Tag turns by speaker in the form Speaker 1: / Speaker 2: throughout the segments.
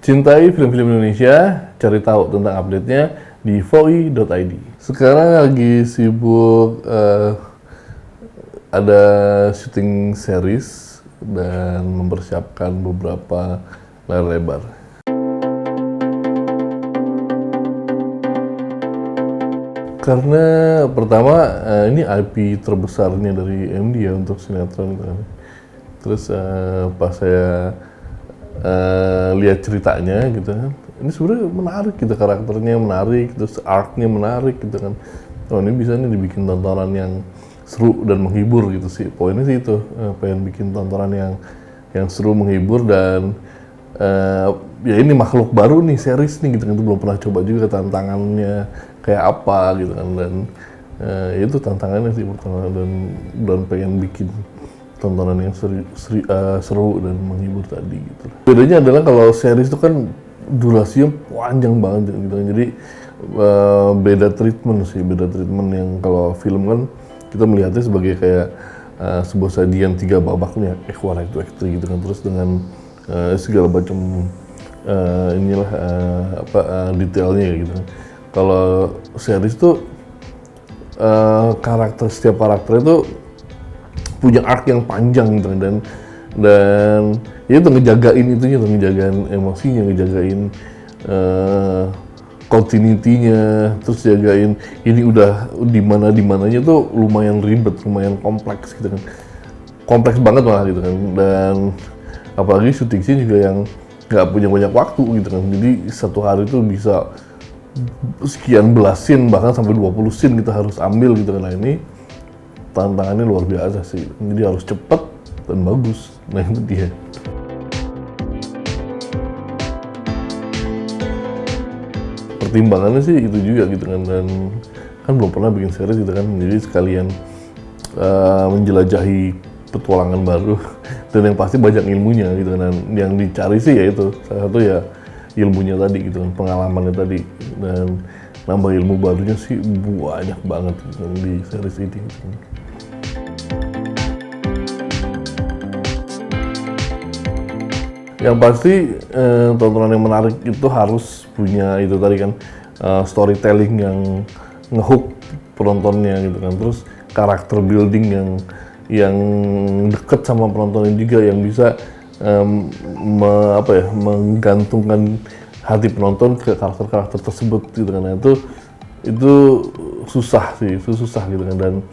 Speaker 1: Cintai film-film Indonesia, cari tahu tentang update-nya di voi.id. Sekarang lagi sibuk ada syuting series dan mempersiapkan beberapa layar lebar. Karena pertama ini IP terbesarnya dari MD ya untuk sinetron. Terus pas saya lihat ceritanya gitu kan, ini sebenarnya menarik gitu, karakternya menarik, terus arc-nya menarik gitu kan. Oh ini bisa nih dibikin tontonan yang seru dan menghibur gitu sih. Poinnya sih itu, pengen bikin tontonan yang seru, menghibur, dan ya ini makhluk baru nih, series nih gitu kan, itu belum pernah coba juga, tantangannya kayak apa gitu kan, dan itu tantangannya sih pertama, dan pengen bikin tontonan yang seru dan menghibur tadi gitu. Bedanya adalah kalau series itu kan durasinya panjang banget gitu kan, jadi beda treatment yang kalau film kan kita melihatnya sebagai kayak sebuah sajian 3 babaknya, act 1, act 2, act 3 gitu kan, terus dengan segala macam detailnya gitu kan. Kalau series tuh setiap karakter itu punya arc yang panjang gitu kan, dan ya itu ngejagain emosinya, ngejagain continuity-nya, terus jagain ini udah di mananya tuh lumayan ribet, lumayan kompleks gitu kan, kompleks banget malah gitu kan. Dan apalagi syuting scene juga yang nggak punya banyak waktu gitu kan, jadi satu hari tuh bisa sekian belas scene, bahkan sampai 20 scene kita harus ambil gitu kan. Nah ini tantangannya luar biasa sih, jadi harus cepat dan bagus. Nah itu dia. Pertimbangannya sih itu juga gitu kan, dan kan belum pernah bikin series gitu kan, jadi sekalian menjelajahi petualangan baru dan yang pasti banyak ilmunya gitu kan. Dan yang dicari sih ya itu, salah satu ya ilmunya tadi gitu kan, pengalamannya tadi, dan nambah ilmu barunya sih banyak banget gitu kan, di series ini gitu kan. Yang pasti tontonan yang menarik itu harus punya itu tadi kan, storytelling yang ngehook penontonnya gitu kan, terus karakter building yang deket sama penontonnya juga, yang bisa menggantungkan hati penonton ke karakter-karakter tersebut gitu kan. Nah, itu susah gitu kan, dan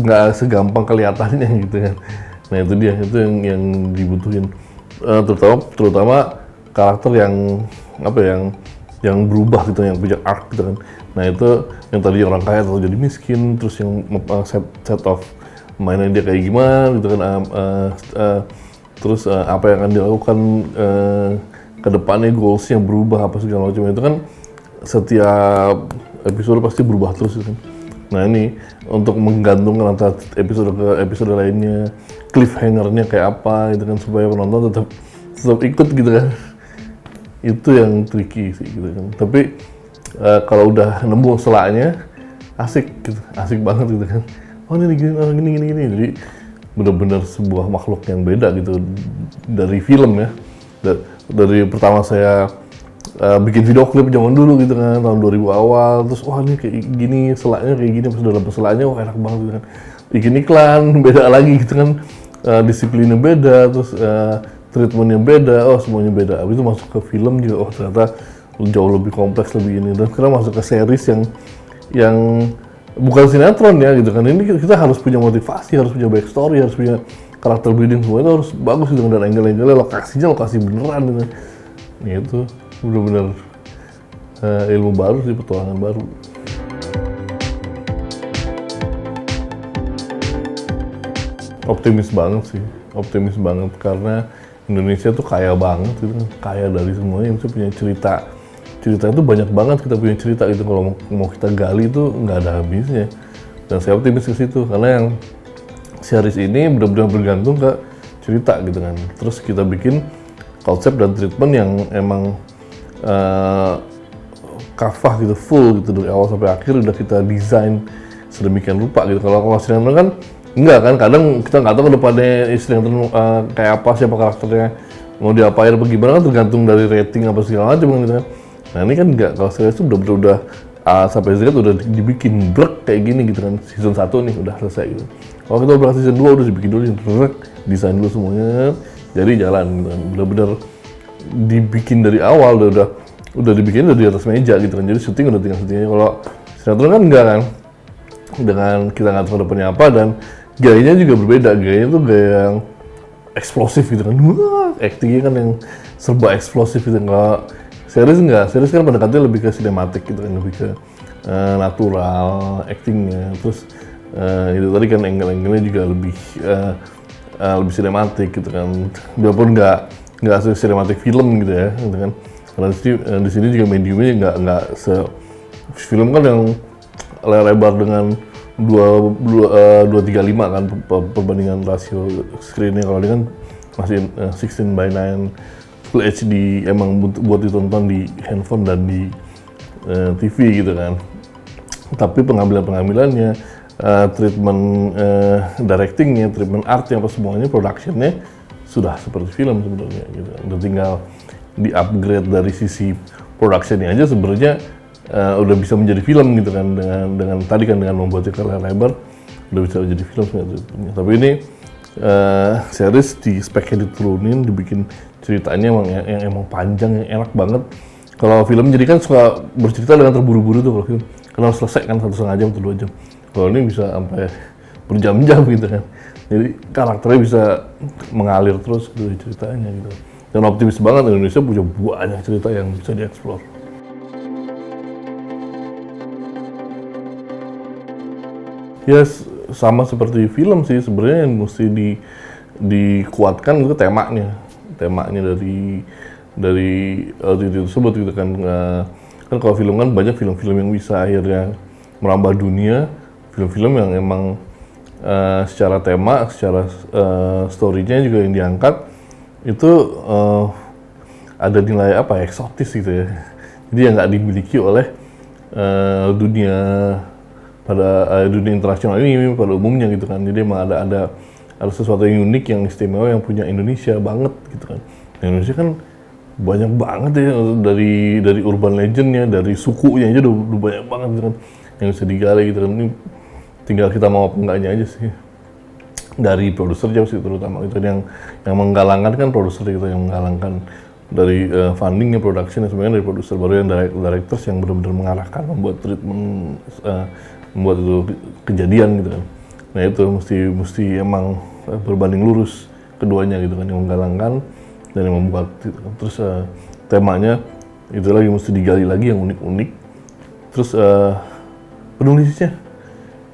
Speaker 1: nggak segampang kelihatannya gitu kan. Nah itu dia, itu yang dibutuhin, terutama karakter yang berubah gitu, yang punya arc gitu kan. Nah itu yang tadi orang kaya atau jadi miskin, terus yang set of mainnya dia kayak gimana gitu kan, terus apa yang akan dilakukan ke depannya, goalsnya berubah apa segala macam, itu kan setiap episode pasti berubah terus gitu kan. Nah ini untuk menggantungkan antara episode ke episode lainnya, cliffhanger-nya kayak apa gitu kan, supaya penonton tetap ikut gitu kan. Itu yang tricky sih gitu kan. Tapi kalau udah nemu selaknya, asik banget gitu kan. Oh ini gini. Jadi benar-benar sebuah makhluk yang beda gitu dari film ya. Dari pertama saya bikin video klip zaman dulu gitu kan, tahun 2000 awal, terus wah ini kayak gini, selaknya kayak gini, pas udah dapet selaknya wah enak banget gitu kan. Bikin iklan beda lagi gitu kan, disiplinnya beda, terus treatmentnya beda, oh semuanya beda. Habis itu masuk ke film juga, oh ternyata jauh lebih kompleks, lebih ini. Dan sekarang masuk ke series yang bukan sinetron ya gitu kan. Ini kita harus punya motivasi, harus punya backstory, harus punya karakter building, semua itu harus bagus gitu kan. Dan angle-angle lokasinya lokasi beneran gitu. Nah, itu benar-benar ilmu baru sih, petualangan baru. Optimis banget karena Indonesia tuh kaya banget gitu, kaya dari semuanya, bisa punya cerita itu banyak banget, kita punya cerita gitu, kalau mau kita gali itu nggak ada habisnya. Dan saya optimis ke situ karena yang series ini benar-benar bergantung ke cerita gitu kan. Terus kita bikin konsep dan treatment yang emang kafah gitu, full gitu, dari awal sampai akhir udah kita desain sedemikian rupa gitu. Kalau sinetron kan enggak kan, kadang kita nggak tahu ke depannya sinetron kayak apa, siapa karakternya, mau diapain apa gimana kan tergantung dari rating apa segala macam gitu kan. Nah ini kan enggak, kalau series itu bener-bener udah A sampai Z udah dibikin brek kayak gini gitu kan, season 1 nih udah selesai gitu. Kalau kita berangkat season 2 udah dibikin dulu, brek, desain dulu semuanya, jadi jalan gitu kan. Bener-bener dibikin dari awal, udah dibikin udah di atas meja gitu kan, jadi syuting udah tinggal syutingnya. Kalau sinetron kan enggak kan, dengan kita nggak tahu depannya apa, dan gayanya juga berbeda, gayanya tuh gaya yang eksplosif gitu kan, wah, actingnya kan yang serba eksplosif gitu. Kalau series enggak, series kan pendekatannya lebih ke sinematik gitu kan, lebih ke natural actingnya, terus itu tadi kan angle-angle-nya juga lebih sinematik gitu kan, biarpun nggak sinematik film gitu ya gitu kan, karena di sini juga mediumnya nggak film kan yang lebar dengan 2:3:5 kan perbandingan rasio screen-nya. Kalau ini kan masih 16:9 Full HD, emang buat ditonton di handphone dan di TV gitu kan. Tapi pengambilannya, treatment directingnya, treatment artnya, apa semuanya, productionnya sudah seperti film sebenarnya gitu. Udah tinggal di-upgrade dari sisi productionnya aja sebenarnya. Udah bisa menjadi film gitu kan, dengan tadi kan dengan membuatnya ke layar lebar udah bisa jadi film sebenarnya. Tapi ini series di speknya diturunin, dibikin ceritanya emang panjang, yang enak banget. Kalau film jadi kan suka bercerita dengan terburu-buru tuh kalau film, karena harus selesai kan 1,5 jam atau 2 jam. Kalau ini bisa sampai berjam-jam gitu kan, jadi karakternya bisa mengalir terus gitu ceritanya gitu. Dan optimis banget, Indonesia punya banyak cerita yang bisa dieksplor. Ya sama seperti film sih sebenarnya, yang mesti dikuatkan itu temanya dari titik tersebut gitu kan. Kan kalau film kan banyak film-film yang bisa akhirnya merambah dunia, film-film yang emang secara tema, secara story-nya juga yang diangkat itu ada nilai apa, eksotis gitu ya. Jadi yang nggak dimiliki oleh dunia pada dunia internasional ini pada umumnya gitu kan. Jadi emang ada sesuatu yang unik, yang istimewa, yang punya Indonesia banget gitu kan. Indonesia kan banyak banget ya, dari urban legendnya, dari sukunya aja udah banyak banget gitu kan yang bisa digali gitu kan. Ini tinggal kita mau apa enggaknya aja sih. Dari produser jauh sih terutama itu yang menggalangkan kan produser gitu, yang menggalangkan dari fundingnya, productionnya sebenarnya dari produser, baru yang directors yang benar-benar mengarahkan, membuat treatment, membuat itu kejadian gitu kan. Nah itu mesti emang berbanding lurus keduanya gitu kan, yang menggalangkan dan yang membuat gitu kan. Terus temanya itu lagi mesti digali lagi yang unik-unik. Terus penulisnya,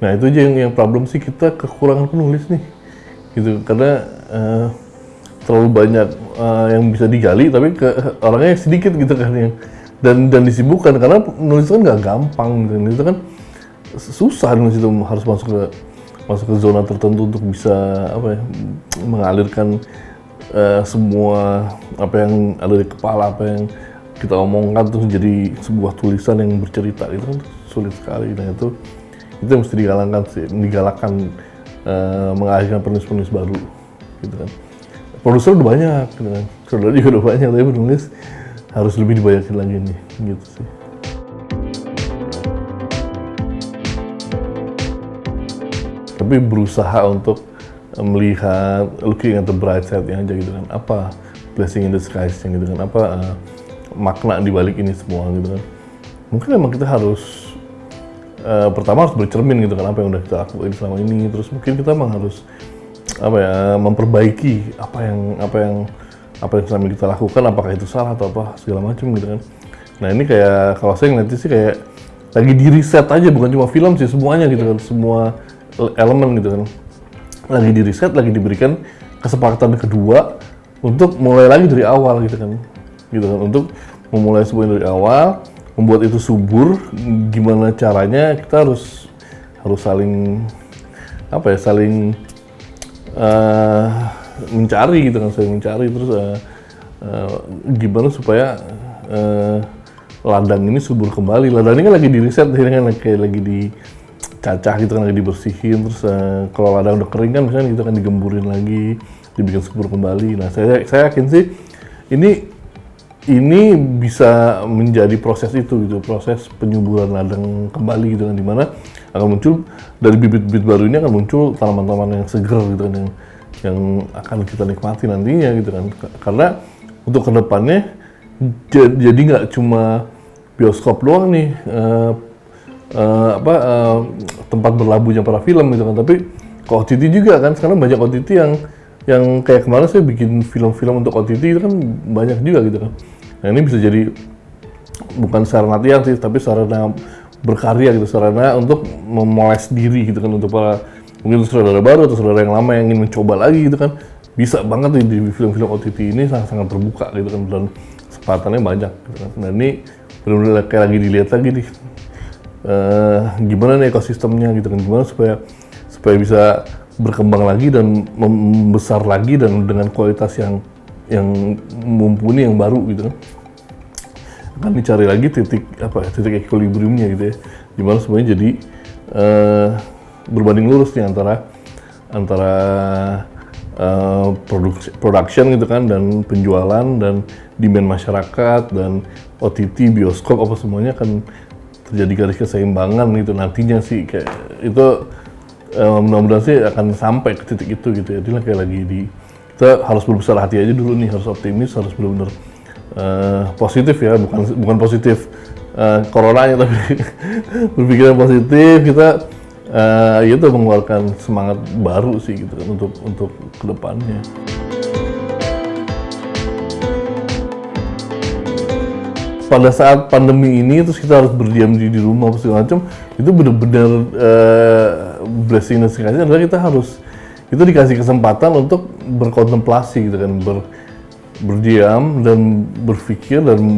Speaker 1: nah itu aja yang problem sih, kita kekurangan penulis nih gitu, karena terlalu banyak yang bisa digali tapi orangnya sedikit gitu kan, yang dan disibukkan, karena nulis kan nggak gampang gitu. Itu kan susah, nulis itu harus masuk ke zona tertentu untuk bisa apa ya, mengalirkan semua apa yang ada di kepala, apa yang kita omongkan terus jadi sebuah tulisan yang bercerita. Itu kan sulit sekali. Nah itu yang mesti digalakkan mengalihkan penulis-penulis baru gitu kan. Produser udah banyak gitu kan, saudara juga udah banyak, tapi penulis harus lebih dibanyakin lagi nih gitu sih. Tapi berusaha untuk melihat, looking at the bright side-nya aja gitu kan, apa blessing in disguise-nya gitu kan, apa makna di balik ini semua gitu kan. Mungkin emang kita harus pertama harus bercermin gitu kan, apa yang udah kita lakuin selama ini, terus mungkin kita emang harus apa ya, memperbaiki apa yang selama kita lakukan, apakah itu salah atau apa segala macam gitu kan. Nah ini kayak kalau saya ngeliatnya sih kayak lagi di reset aja, bukan cuma film sih, semuanya gitu kan, semua elemen gitu kan lagi di reset, lagi diberikan kesepakatan kedua untuk mulai lagi dari awal gitu kan, untuk memulai semuanya dari awal, membuat itu subur. Gimana caranya, kita harus saling apa ya, saling mencari gitu kan, terus gimana supaya ladang ini subur kembali. Ladang ini kan lagi di reset, kan lagi dicacah gitu kan, lagi dibersihin. Terus kalau ladang udah kering kan misalnya gitu kan, digemburin lagi, dibikin subur kembali. Nah saya yakin sih ini bisa menjadi proses itu gitu, proses penyuburan ladang kembali gitu kan, dimana akan muncul dari bibit-bibit baru ini akan muncul tanaman-tanaman yang seger gitu kan, yang akan kita nikmati nantinya gitu kan. Karena untuk kedepannya jadi nggak cuma bioskop doang nih tempat berlabuhnya para film gitu kan, tapi ke OTT juga kan. Sekarang banyak OTT yang kayak kemarin saya bikin film-film untuk OTT itu kan banyak juga gitu kan. Nah ini bisa jadi bukan sarana latihan sih, tapi sarana berkarya gitu, sarana untuk memoles diri gitu kan, untuk para mungkin saudara baru atau saudara yang lama yang ingin mencoba lagi gitu kan. Bisa banget nih di film-film OTT ini sangat-sangat terbuka gitu kan, dan kesempatannya banyak gitu kan. Nah ini benar-benar kayak lagi dilihat lagi nih gimana nih ekosistemnya gitu kan, gimana supaya bisa berkembang lagi dan membesar lagi dan dengan kualitas yang mumpuni, yang baru gitu kan. Akan dicari lagi titik equilibriumnya gitu ya, dimana semuanya jadi berbanding lurus nih antara production gitu kan, dan penjualan dan demand masyarakat dan OTT, bioskop, apa semuanya akan terjadi garis keseimbangan gitu nantinya sih. Kayak itu mudah-mudahan sih akan sampai ke titik itu gitu ya. Jadi kayak lagi kita harus berbesar hati aja dulu nih, harus optimis, harus benar-benar positif ya, bukan positif coronanya, tapi berpikiran positif. Kita itu mengeluarkan semangat baru sih gitu kan untuk kedepannya. Pada saat pandemi ini terus kita harus berdiam diri di rumah segala macam, itu benar-benar blessing dan sekalinya adalah kita dikasih kesempatan untuk berkontemplasi gitu kan, berdiam dan berpikir dan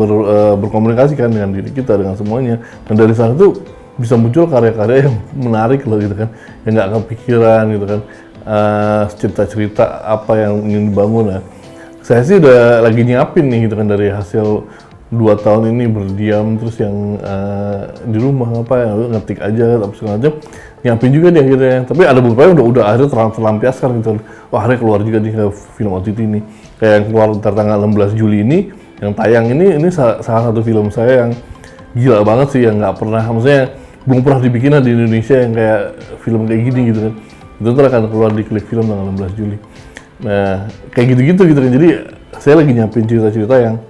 Speaker 1: berkomunikasi kan dengan diri kita, dengan semuanya. Dan dari sana tuh bisa muncul karya-karya yang menarik loh gitu kan, yang nggak kepikiran gitu kan, cerita-cerita apa yang ingin dibangun. Nah, saya sih udah lagi nyiapin nih gitu kan, dari hasil 2 tahun ini berdiam terus yang di rumah apa ya, ngetik aja apa segala macam, nyiapin juga nih akhirnya. Tapi ada beberapa yang udah akhirnya terlampiaskan gitu. Wah, akhirnya keluar juga nih film OTT ini. Kayak yang keluar ntar tanggal 16 Juli ini, yang tayang ini salah satu film saya yang gila banget sih, yang nggak pernah, maksudnya belum pernah dibikin di Indonesia yang kayak film kayak gini gitu kan. Itu ntar akan keluar di Klik Film tanggal 16 Juli. Nah, kayak gitu-gitu gitu kan. Jadi saya lagi nyiapin cerita-cerita yang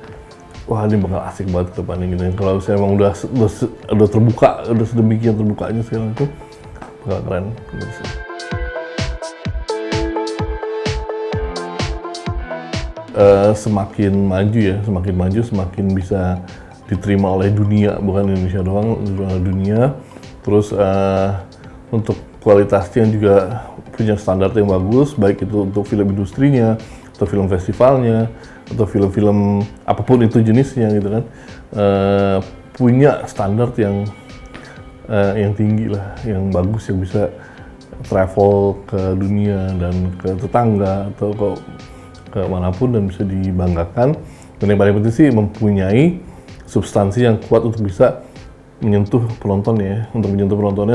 Speaker 1: wah ini bakal asik banget ke depannya gitu. Kalau saya emang udah terbuka, udah sedemikian terbukanya sekarang itu bakal keren gitu. Semakin maju semakin bisa diterima oleh dunia, bukan Indonesia doang, dunia. Terus untuk kualitasnya juga punya standar yang bagus, baik itu untuk film industrinya atau film festivalnya atau film-film apapun itu jenisnya gitu kan, punya standar yang tinggi lah, yang bagus, yang bisa travel ke dunia dan ke tetangga atau ke manapun dan bisa dibanggakan. Dan yang paling penting sih mempunyai substansi yang kuat untuk bisa menyentuh penontonnya,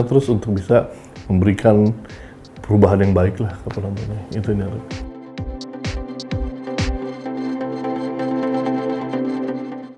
Speaker 1: terus untuk bisa memberikan perubahan yang baik lah ke penontonnya. Itu yang harus.